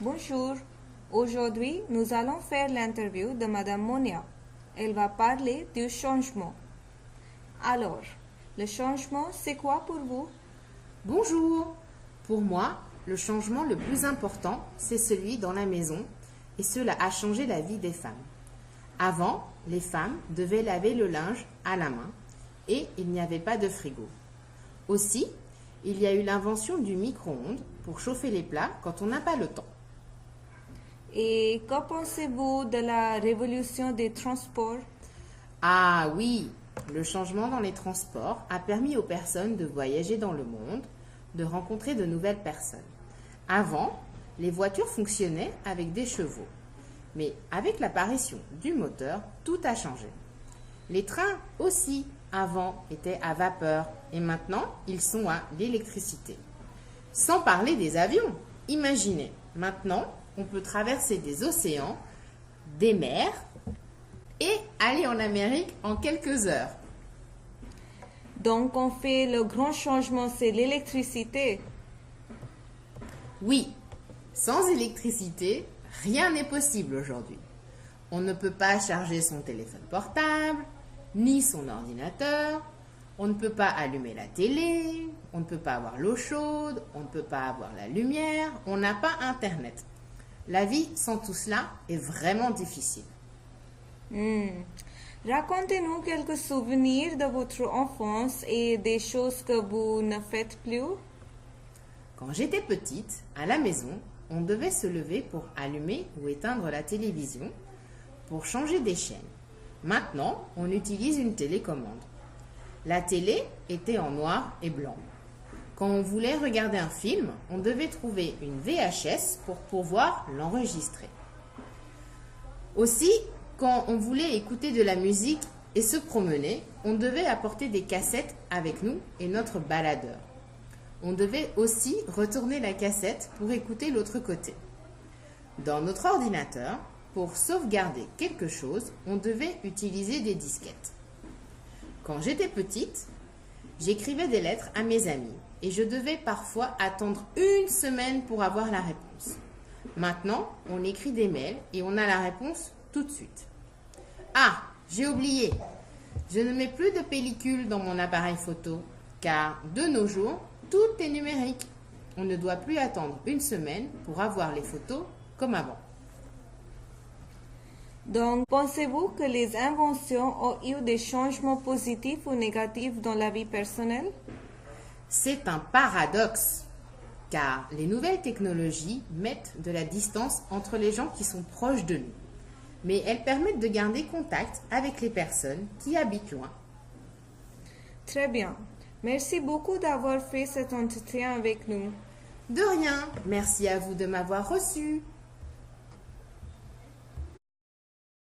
Bonjour. Aujourd'hui, nous allons faire l'interview de Madame Monia. Elle va parler du changement. Alors, le changement, c'est quoi pour vous? Bonjour. Pour moi, le changement le plus important, c'est celui dans la maison et cela a changé la vie des femmes. Avant, les femmes devaient laver le linge à la main et il n'y avait pas de frigo. Aussi, il y a eu l'invention du micro-ondes pour chauffer les plats quand on n'a pas le temps. Et que pensez-vous de la révolution des transports? Ah oui, le changement dans les transports a permis aux personnes de voyager dans le monde, de rencontrer de nouvelles personnes. Avant, les voitures fonctionnaient avec des chevaux. Mais avec l'apparition du moteur, tout a changé. Les trains aussi, avant, étaient à vapeur et maintenant, ils sont à l'électricité. Sans parler des avions. Imaginez, maintenant, on peut traverser des océans, des mers et aller en Amérique en quelques heures. Donc, on fait le grand changement, c'est l'électricité. Oui, sans électricité, rien n'est possible aujourd'hui. On ne peut pas charger son téléphone portable, ni son ordinateur, on ne peut pas allumer la télé, on ne peut pas avoir l'eau chaude, on ne peut pas avoir la lumière, on n'a pas Internet. La vie sans tout cela est vraiment difficile. Racontez-nous quelques souvenirs de votre enfance et des choses que vous ne faites plus. Quand j'étais petite, à la maison, on devait se lever pour allumer ou éteindre la télévision, pour changer des chaînes. Maintenant, on utilise une télécommande. La télé était en noir et blanc. Quand on voulait regarder un film, on devait trouver une VHS pour pouvoir l'enregistrer. Aussi, quand on voulait écouter de la musique et se promener, on devait apporter des cassettes avec nous et notre baladeur. On devait aussi retourner la cassette pour écouter l'autre côté. Dans notre ordinateur, pour sauvegarder quelque chose, on devait utiliser des disquettes. Quand j'étais petite, j'écrivais des lettres à mes amis et je devais parfois attendre une semaine pour avoir la réponse. Maintenant, on écrit des mails et on a la réponse tout de suite. Ah, j'ai oublié. Je ne mets plus de pellicule dans mon appareil photo car de nos jours, tout est numérique. On ne doit plus attendre une semaine pour avoir les photos comme avant. Donc, pensez-vous que les inventions ont eu des changements positifs ou négatifs dans la vie personnelle? C'est un paradoxe, car les nouvelles technologies mettent de la distance entre les gens qui sont proches de nous, mais elles permettent de garder contact avec les personnes qui habitent loin. Très bien. Merci beaucoup d'avoir fait cet entretien avec nous. De rien, merci à vous de m'avoir reçu.